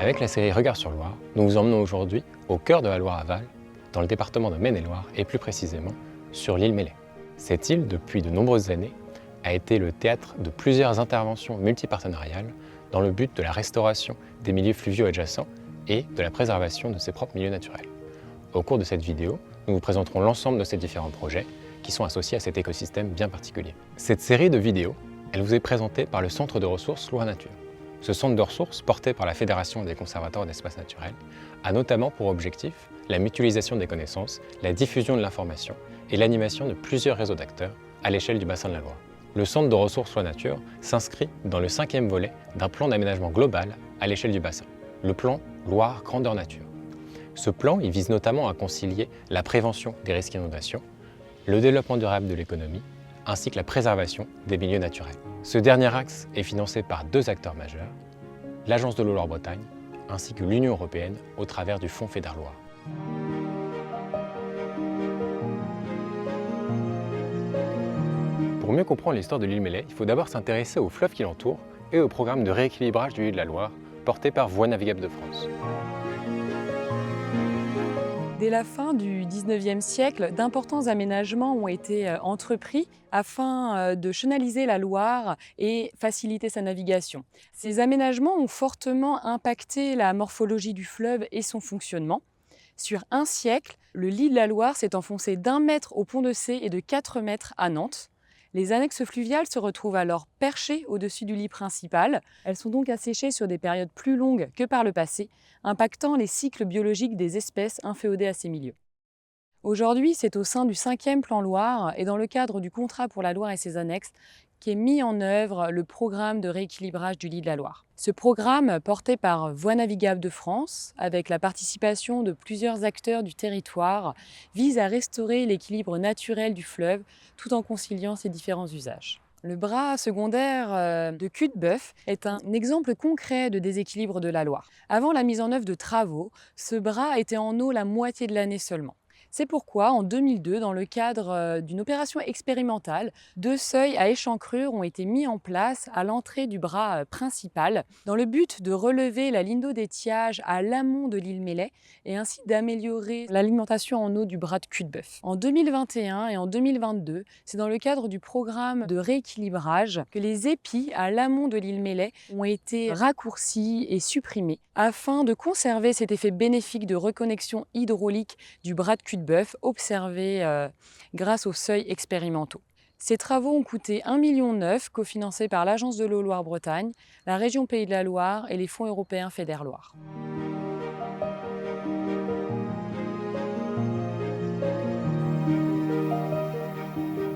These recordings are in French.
Avec la série Regard sur Loire, nous vous emmenons aujourd'hui au cœur de la Loire-Aval, dans le département de Maine-et-Loire et plus précisément sur l'île Mellay. Cette île, depuis de nombreuses années, a été le théâtre de plusieurs interventions multipartenariales dans le but de la restauration des milieux fluviaux adjacents et de la préservation de ses propres milieux naturels. Au cours de cette vidéo, nous vous présenterons l'ensemble de ces différents projets qui sont associés à cet écosystème bien particulier. Cette série de vidéos, elle vous est présentée par le Centre de ressources Loire Nature. Ce centre de ressources, porté par la Fédération des conservateurs d'espaces naturels, a notamment pour objectif la mutualisation des connaissances, la diffusion de l'information et l'animation de plusieurs réseaux d'acteurs à l'échelle du bassin de la Loire. Le Centre de ressources Loire Nature s'inscrit dans le 5e volet d'un plan d'aménagement global à l'échelle du bassin, le plan Loire Grandeur Nature. Ce plan il vise notamment à concilier la prévention des risques d'inondation, le développement durable de l'économie, ainsi que la préservation des milieux naturels. Ce dernier axe est financé par deux acteurs majeurs, l'Agence de l'eau Loire-Bretagne ainsi que l'Union européenne au travers du Fonds FEDER-Loire. Pour mieux comprendre l'histoire de l'île Mellay, il faut d'abord s'intéresser au fleuve qui l'entoure et au programme de rééquilibrage du lit de la Loire porté par Voies navigables de France. Dès la fin du XIXe siècle, d'importants aménagements ont été entrepris afin de chenaliser la Loire et faciliter sa navigation. Ces aménagements ont fortement impacté la morphologie du fleuve et son fonctionnement. Sur un siècle, le lit de la Loire s'est enfoncé d'1 mètre au Pont de C et de 4 mètres à Nantes. Les annexes fluviales se retrouvent alors perchées au-dessus du lit principal. Elles sont donc asséchées sur des périodes plus longues que par le passé, impactant les cycles biologiques des espèces inféodées à ces milieux. Aujourd'hui, c'est au sein du 5e plan Loire et dans le cadre du contrat pour la Loire et ses annexes qu'est mis en œuvre le programme de rééquilibrage du lit de la Loire. Ce programme, porté par Voies navigables de France, avec la participation de plusieurs acteurs du territoire, vise à restaurer l'équilibre naturel du fleuve tout en conciliant ses différents usages. Le bras secondaire de Cul de Bœuf est un exemple concret de déséquilibre de la Loire. Avant la mise en œuvre de travaux, ce bras était en eau la moitié de l'année seulement. C'est pourquoi, en 2002, dans le cadre d'une opération expérimentale, 2 seuils à échancrure ont été mis en place à l'entrée du bras principal, dans le but de relever la ligne d'eau d'étiage à l'amont de l'île Mellay et ainsi d'améliorer l'alimentation en eau du bras de Cul de Bœuf. En 2021 et en 2022, c'est dans le cadre du programme de rééquilibrage que les épis à l'amont de l'île Mellay ont été raccourcis et supprimés afin de conserver cet effet bénéfique de reconnexion hydraulique du bras de Cul de Bœuf observé grâce aux seuils expérimentaux. Ces travaux ont coûté 1,9 million, cofinancés par l'Agence de l'eau Loire-Bretagne, la région Pays de la Loire et les fonds européens FEDER-Loire.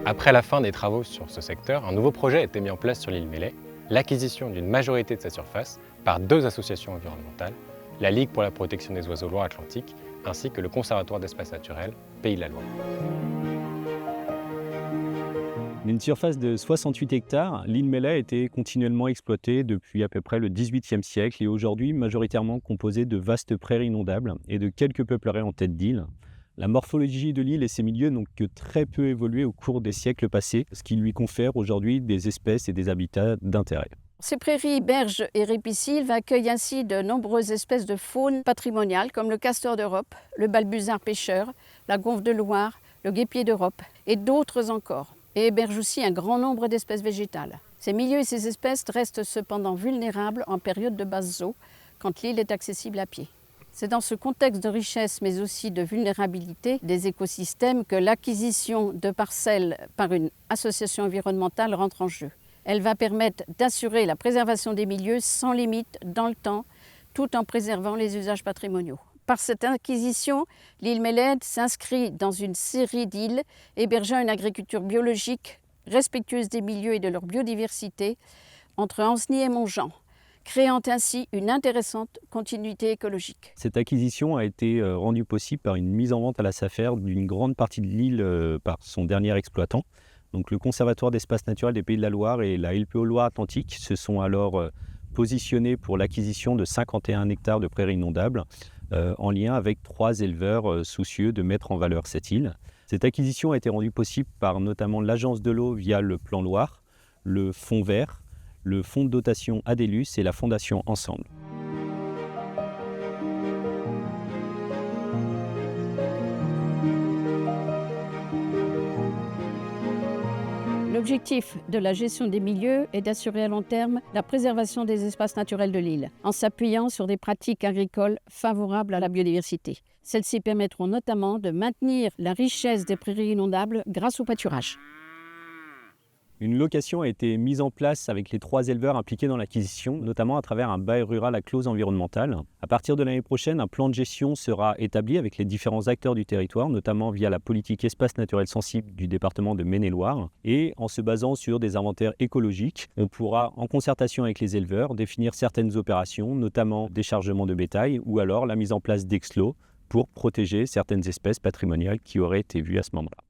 Après la fin des travaux sur ce secteur, un nouveau projet a été mis en place sur l'île Mellay, l'acquisition d'une majorité de sa surface par 2 associations environnementales, la Ligue pour la protection des oiseaux Loire-Atlantique ainsi que le Conservatoire d'espaces naturels Pays de la Loire. Une surface de 68 hectares, l'île Mellay a été continuellement exploitée depuis à peu près le XVIIIe siècle et aujourd'hui majoritairement composée de vastes prairies inondables et de quelques peupleraies en tête d'île. La morphologie de l'île et ses milieux n'ont que très peu évolué au cours des siècles passés, ce qui lui confère aujourd'hui des espèces et des habitats d'intérêt. Ces prairies, berges et ripisylves accueillent ainsi de nombreuses espèces de faune patrimoniale comme le castor d'Europe, le balbuzard pêcheur, la gonfle de Loire, le guêpier d'Europe et d'autres encore, et hébergent aussi un grand nombre d'espèces végétales. Ces milieux et ces espèces restent cependant vulnérables en période de basses eaux, quand l'île est accessible à pied. C'est dans ce contexte de richesse mais aussi de vulnérabilité des écosystèmes que l'acquisition de parcelles par une association environnementale rentre en jeu. Elle va permettre d'assurer la préservation des milieux sans limite dans le temps, tout en préservant les usages patrimoniaux. Par cette acquisition, l'île Mellay s'inscrit dans une série d'îles hébergeant une agriculture biologique respectueuse des milieux et de leur biodiversité entre Ancenis et Montjean, créant ainsi une intéressante continuité écologique. Cette acquisition a été rendue possible par une mise en vente à la SAFER d'une grande partie de l'île par son dernier exploitant. Donc, le Conservatoire d'espaces naturels des Pays de la Loire et la LPO Loire-Atlantique se sont alors positionnés pour l'acquisition de 51 hectares de prairies inondables en lien avec 3 éleveurs soucieux de mettre en valeur cette île. Cette acquisition a été rendue possible par notamment l'Agence de l'eau via le Plan Loire, le Fonds Vert, le Fonds de dotation Adélus et la Fondation Ensemble. L'objectif de la gestion des milieux est d'assurer à long terme la préservation des espaces naturels de l'île, en s'appuyant sur des pratiques agricoles favorables à la biodiversité. Celles-ci permettront notamment de maintenir la richesse des prairies inondables grâce au pâturage. Une location a été mise en place avec les 3 éleveurs impliqués dans l'acquisition, notamment à travers un bail rural à clause environnementale. À partir de l'année prochaine, un plan de gestion sera établi avec les différents acteurs du territoire, notamment via la politique espace naturel sensible du département de Maine-et-Loire. Et en se basant sur des inventaires écologiques, on pourra, en concertation avec les éleveurs, définir certaines opérations, notamment déchargement de bétail ou alors la mise en place d'exclos pour protéger certaines espèces patrimoniales qui auraient été vues à ce moment-là.